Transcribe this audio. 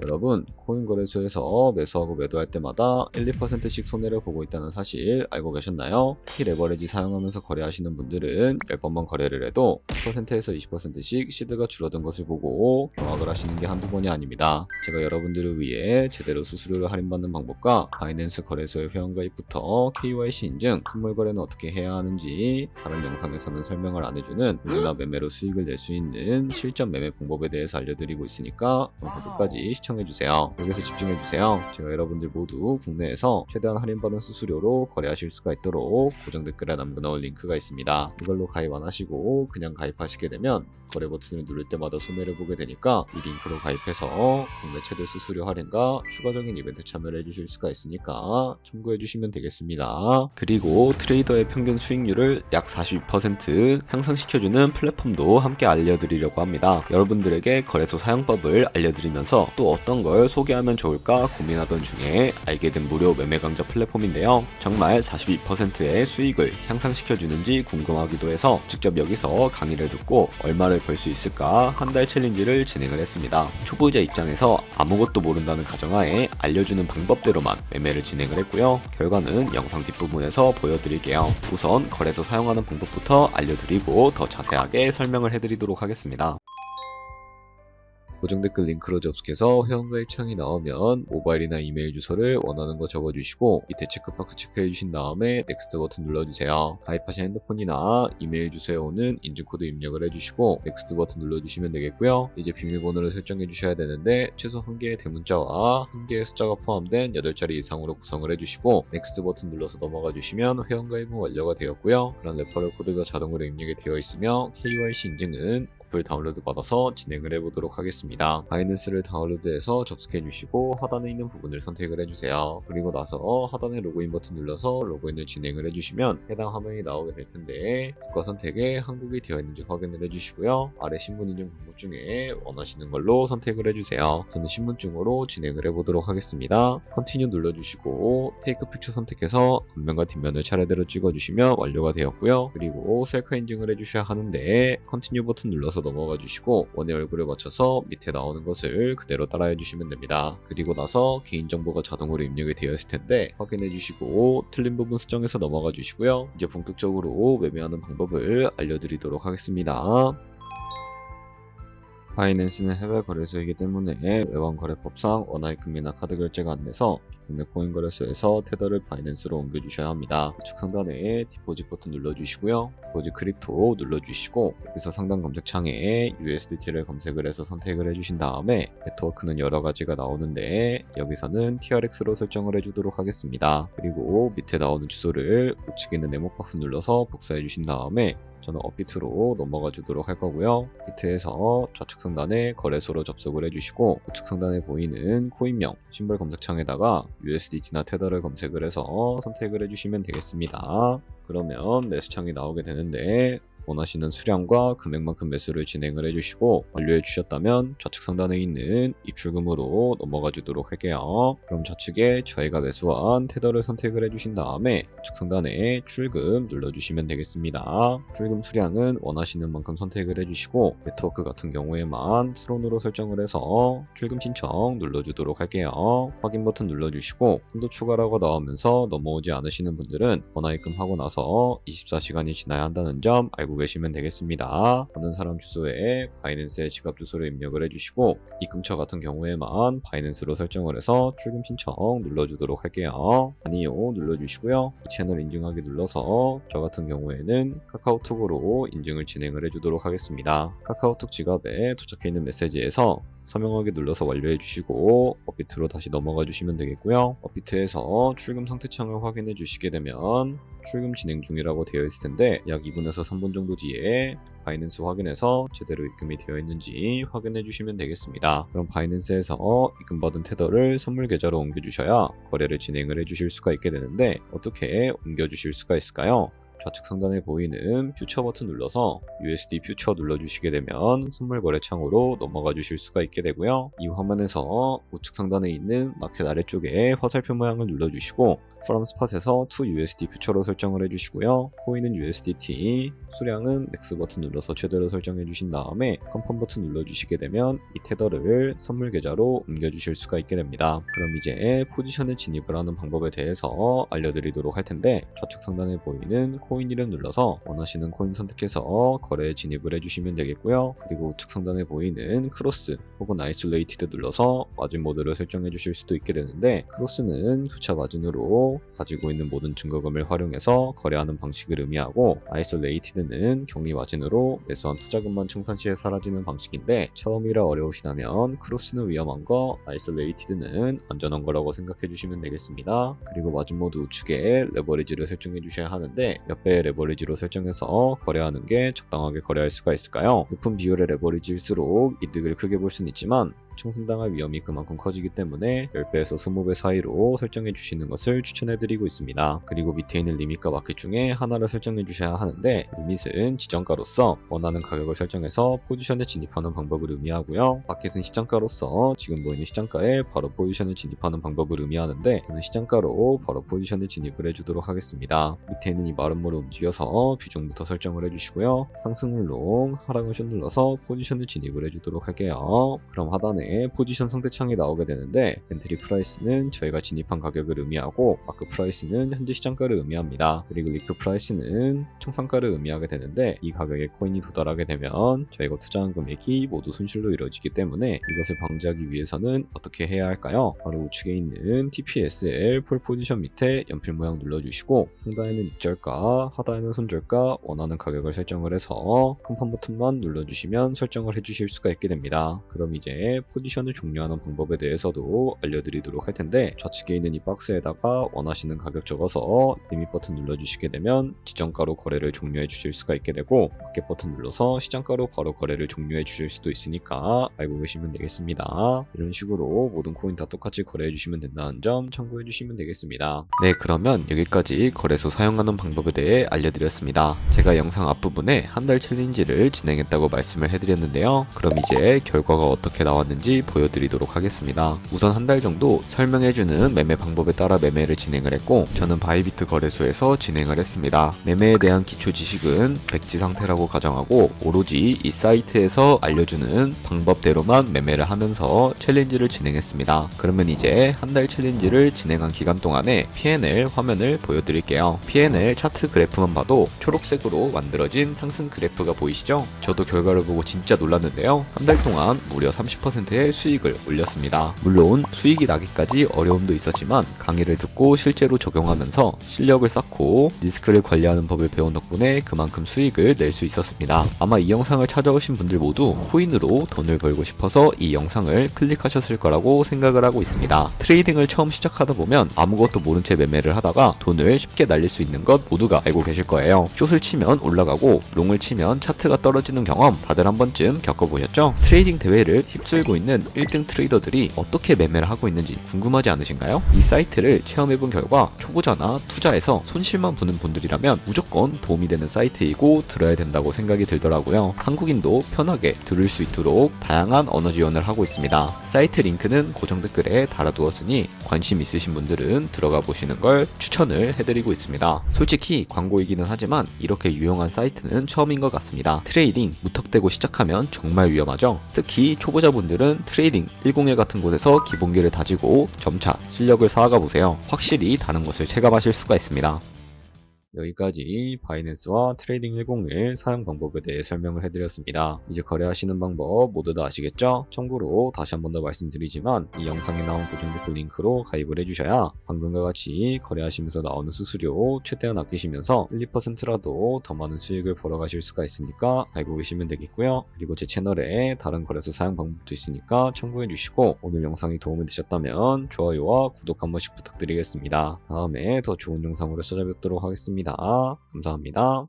여러분, 코인 거래소에서 매수하고 매도할 때마다 1, 2%씩 손해를 보고 있다는 사실 알고 계셨나요? 특히 레버리지 사용하면서 거래하시는 분들은 10번만 거래를 해도 10%에서 20%씩 시드가 줄어든 것을 보고 경악을 하시는 게 한두 번이 아닙니다. 제가 여러분들을 위해 제대로 수수료를 할인받는 방법과 바이낸스 거래소의 회원가입부터 KYC 인증, 선물 거래는 어떻게 해야 하는지 다른 영상에서는 설명을 안 해주는 누구나 매매로 수익을 낼 수 있는 실전 매매 방법에 대해서 알려드리고 있으니까 영상 끝까지 시청해주세요. 여기서 집중해주세요. 제가 여러분들 모두 국내에서 최대한 할인받은 수수료로 거래하실 수가 있도록 고정 댓글에 남겨놓은 링크가 있습니다. 이걸로 가입 안 하시고 그냥 가입하시게 되면 거래 버튼을 누를 때마다 손해를 보게 되니까 이 링크로 가입해서 국내 최대 수수료 할인과 추가적인 이벤트 참여를 해주실 수가 있으니까 참고해주시면 되겠습니다. 그리고 트레이더의 평균 수익률을 약 42% 향상시켜주는 플랫폼도 함께 알려드리려고 합니다. 여러분들에게 거래소 사용법을 알려드리면서 또 어떤 걸 소개하면 좋을까 고민하던 중에 알게 된 무료 매매 강좌 플랫폼인데요. 정말 42%의 수익을 향상시켜주는지 궁금하기도 해서 직접 여기서 강의를 듣고 얼마를 벌 수 있을까 한 달 챌린지를 진행을 했습니다. 초보자 입장에서 아무것도 모른다는 가정하에 알려주는 방법대로만 매매를 진행을 했고요. 결과는 영상 뒷부분에서 보여드릴게요. 우선 거래소 사용하는 방법부터 알려드리고 더 자세하게 설명을 해드리도록 하겠습니다. 고정 댓글 링크로 접속해서 회원가입 창이 나오면 모바일이나 이메일 주소를 원하는 거 적어주시고 밑에 체크박스 체크해주신 다음에 넥스트 버튼 눌러주세요. 가입하신 핸드폰이나 이메일 주소에 오는 인증코드 입력을 해주시고 넥스트 버튼 눌러주시면 되겠고요. 이제 비밀번호를 설정해 주셔야 되는데 최소 1개의 대문자와 1개의 숫자가 포함된 8자리 이상으로 구성을 해주시고 넥스트 버튼 눌러서 넘어가 주시면 회원가입은 완료가 되었고요. 그런 레퍼럴 코드가 자동으로 입력이 되어 있으며 KYC 인증은 어플 다운로드 받아서 진행을 해보도록 하겠습니다. 바이낸스를 다운로드해서 접속해 주시고 하단에 있는 부분을 선택을 해주세요. 그리고 나서 하단에 로그인 버튼 눌러서 로그인을 진행을 해주시면 해당 화면이 나오게 될 텐데 국가 선택에 한국이 되어 있는지 확인을 해주시고요. 아래 신분 인증 방법 중에 원하시는 걸로 선택을 해주세요. 저는 신분증으로 진행을 해보도록 하겠습니다. 컨티뉴 눌러주시고 테이크 픽처 선택해서 앞면과 뒷면을 차례대로 찍어주시면 완료가 되었고요. 그리고 셀카 인증을 해주셔야 하는데 컨티뉴 버튼 눌러서 넘어가 주시고 원의 얼굴을 맞춰서 밑에 나오는 것을 그대로 따라해 주시면 됩니다. 그리고 나서 개인정보가 자동으로 입력이 되어 있을 텐데 확인해 주시고 틀린 부분 수정해서 넘어가 주시고요. 이제 본격적으로 매매하는 방법을 알려드리도록 하겠습니다. 바이낸스는 해외 거래소이기 때문에 외환거래법상 원화입금이나 카드 결제가 안 돼서 국내 코인 거래소에서 테더를 바이낸스로 옮겨주셔야 합니다. 우측 상단에 디포짓 버튼 눌러주시고요. 디포짓 크립토 눌러주시고 여기서 상단 검색창에 USDT를 검색을 해서 선택을 해주신 다음에 네트워크는 여러 가지가 나오는데 여기서는 TRX로 설정을 해주도록 하겠습니다. 그리고 밑에 나오는 주소를 우측에 있는 네모 박스 눌러서 복사해 주신 다음에 저는 업비트로 넘어가 주도록 할 거고요. 비트에서 좌측 상단에 거래소로 접속을 해주시고 우측 상단에 보이는 코인명 심벌 검색창에다가 USDT나 테더를 검색을 해서 선택을 해주시면 되겠습니다. 그러면 매수창이 나오게 되는데 원하시는 수량과 금액만큼 매수를 진행을 해주시고 완료해 주셨다면 좌측 상단에 있는 입출금으로 넘어가 주도록 할게요. 그럼 좌측에 저희가 매수한 테더를 선택을 해주신 다음에 우측 상단에 출금 눌러주시면 되겠습니다. 출금 수량은 원하시는 만큼 선택을 해주시고 네트워크 같은 경우에만 트론으로 설정을 해서 출금 신청 눌러주도록 할게요. 확인 버튼 눌러주시고 한도 초과라고 나오면서 넘어오지 않으시는 분들은 원화입금하고 나서 24시간이 지나야 한다는 점 알고 계시면 되겠습니다. 받는 사람 주소에 바이낸스의 지갑 주소를 입력을 해주시고 입금처 같은 경우에만 바이낸스로 설정을 해서 출금 신청 눌러주도록 할게요. 아니요 눌러주시고요. 이 채널 인증하기 눌러서 저 같은 경우에는 카카오톡으로 인증을 진행을 해주도록 하겠습니다. 카카오톡 지갑에 도착해 있는 메시지에서 서명하기 눌러서 완료해 주시고 업비트로 다시 넘어가 주시면 되겠고요. 업비트에서 출금 상태 창을 확인해 주시게 되면 출금 진행 중이라고 되어 있을 텐데 약 2분에서 3분 정도 뒤에 바이낸스 확인해서 제대로 입금이 되어 있는지 확인해 주시면 되겠습니다. 그럼 바이낸스에서 입금받은 테더를 선물 계좌로 옮겨 주셔야 거래를 진행을 해 주실 수가 있게 되는데 어떻게 옮겨 주실 수가 있을까요? 좌측 상단에 보이는 퓨처 버튼 눌러서 USD 퓨처 눌러주시게 되면 선물 거래 창으로 넘어가 주실 수가 있게 되고요. 이 화면에서 우측 상단에 있는 마켓 아래쪽에 화살표 모양을 눌러주시고 From Spot에서 To USD 퓨처로 설정을 해주시고요. 코인은 USDT, 수량은 맥스 버튼 눌러서 최대로 설정해 주신 다음에 컨펌 버튼 눌러주시게 되면 이 테더를 선물 계좌로 옮겨주실 수가 있게 됩니다. 그럼 이제 포지션에 진입을 하는 방법에 대해서 알려드리도록 할 텐데, 좌측 상단에 보이는 코인 이름 눌러서 원하시는 코인 선택해서 거래에 진입을 해주시면 되겠고요. 그리고 우측 상단에 보이는 크로스 혹은 아이솔레이티드 눌러서 마진 모드를 설정해 주실 수도 있게 되는데, 크로스는 교차 마진으로 가지고 있는 모든 증거금을 활용해서 거래하는 방식을 의미하고, 아이솔레이티드는 격리 마진으로 매수한 투자금만 청산 시에 사라지는 방식인데, 처음이라 어려우시다면 크로스는 위험한 거, 아이솔레이티드는 안전한 거라고 생각해 주시면 되겠습니다. 그리고 마진 모드 우측에 레버리지를 설정해 주셔야 하는데, 몇 배의 레버리지로 설정해서 거래하는 게 적당하게 거래할 수가 있을까요? 높은 비율의 레버리지일수록 이득을 크게 볼 수는 있지만 청산당할 위험이 그만큼 커지기 때문에 10배에서 20배 사이로 설정해 주시는 것을 추천해 드리고 있습니다. 그리고 밑에 있는 리밋과 마켓 중에 하나를 설정해 주셔야 하는데, 리밋은 지정가로서 원하는 가격을 설정해서 포지션에 진입하는 방법을 의미하고요. 마켓은 시장가로서 지금 보이는 시장가에 바로 포지션에 진입하는 방법을 의미하는데, 저는 시장가로 바로 포지션에 진입을 해주도록 하겠습니다. 밑에 있는 이 마름모를 움직여서 비중부터 설정을 해주시고요. 상승을 롱, 하락을 숏 눌러서 포지션에 진입을 해주도록 할게요. 그럼 하단에 포지션 상대창이 나오게 되는데, 엔트리 프라이스는 저희가 진입한 가격을 의미하고, 마크 프라이스는 현재 시장가를 의미합니다. 그리고 리크 프라이스는 총상가를 의미하게 되는데, 이 가격에 코인이 도달하게 되면 저희가 투자한 금액이 모두 손실로 이루어지기 때문에 이것을 방지하기 위해서는 어떻게 해야 할까요? 바로 우측에 있는 TPSL 폴 포지션 밑에 연필 모양 눌러주시고, 상단에는 익절가, 하단에는 손절가, 원하는 가격을 설정을 해서 컨펌 버튼만 눌러주시면 설정을 해주실 수가 있게 됩니다. 그럼 이제 포지션을 종료하는 방법에 대해서도 알려드리도록 할 텐데, 좌측에 있는 이 박스에다가 원하시는 가격 적어서 리밋 버튼 눌러주시게 되면 지정가로 거래를 종료해 주실 수가 있게 되고, 마켓 버튼 눌러서 시장가로 바로 거래를 종료해 주실 수도 있으니까 알고 계시면 되겠습니다. 이런 식으로 모든 코인 다 똑같이 거래해 주시면 된다는 점 참고해 주시면 되겠습니다. 네, 그러면 여기까지 거래소 사용하는 방법에 대해 알려드렸습니다. 제가 영상 앞부분에 한 달 챌린지를 진행했다고 말씀을 해드렸는데요. 그럼 이제 결과가 어떻게 나왔는지 보여드리도록 하겠습니다. 우선 한 달 정도 설명해주는 매매 방법에 따라 매매를 진행을 했고, 저는 바이비트 거래소에서 진행을 했습니다. 매매에 대한 기초 지식은 백지 상태라고 가정하고, 오로지 이 사이트에서 알려주는 방법대로만 매매를 하면서 챌린지를 진행했습니다. 그러면 이제 한 달 챌린지를 진행한 기간 동안에 P&L 화면을 보여드릴게요. P&L 차트 그래프만 봐도 초록색으로 만들어진 상승 그래프가 보이시죠? 저도 결과를 보고 진짜 놀랐는데요. 한 달 동안 무려 30%의 수익을 올렸습니다. 물론 수익이 나기까지 어려움도 있었지만 강의를 듣고 실제로 적용하면서 실력을 쌓고 리스크를 관리하는 법을 배운 덕분에 그만큼 수익을 낼 수 있었습니다. 아마 이 영상을 찾아오신 분들 모두 코인으로 돈을 벌고 싶어서 이 영상을 클릭하셨을 거라고 생각을 하고 있습니다. 트레이딩을 처음 시작하다 보면 아무것도 모른 채 매매를 하다가 돈을 쉽게 날릴 수 있는 것 모두가 알고 계실 거예요. 숏을 치면 올라가고 롱을 치면 차트가 떨어지는 경험 다들 한 번쯤 겪어보셨죠? 트레이딩 대회를 휩쓸고 있는 1등 트레이더들이 어떻게 매매를 하고 있는지 궁금하지 않으신가요? 이 사이트를 체험해본 결과 초보자나 투자에서 손실만 보는 분들이라면 무조건 도움이 되는 사이트이고 들어야 된다고 생각이 들더라고요. 한국인도 편하게 들을 수 있도록 다양한 언어 지원을 하고 있습니다. 사이트 링크는 고정 댓글에 달아두었으니 관심 있으신 분들은 들어가 보시는 걸 추천을 해드리고 있습니다. 솔직히 광고이기는 하지만 이렇게 유용한 사이트는 처음인 것 같습니다. 트레이딩 무턱대고 시작하면 정말 위험하죠. 특히 초보자분들은 트레이딩 101 같은 곳에서 기본기를 다지고 점차 실력을 쌓아가 보세요. 확실히 다른 것을 체감하실 수가 있습니다. 여기까지 바이낸스와 트레이딩 101 사용 방법에 대해 설명을 해드렸습니다. 이제 거래하시는 방법 모두 다 아시겠죠? 참고로 다시 한 번 더 말씀드리지만 이 영상에 나온 고정 댓글 링크로 가입을 해주셔야 방금과 같이 거래하시면서 나오는 수수료 최대한 아끼시면서 1, 2%라도 더 많은 수익을 벌어가실 수가 있으니까 알고 계시면 되겠고요. 그리고 제 채널에 다른 거래소 사용 방법도 있으니까 참고해주시고, 오늘 영상이 도움이 되셨다면 좋아요와 구독 한 번씩 부탁드리겠습니다. 다음에 더 좋은 영상으로 찾아뵙도록 하겠습니다. 감사합니다.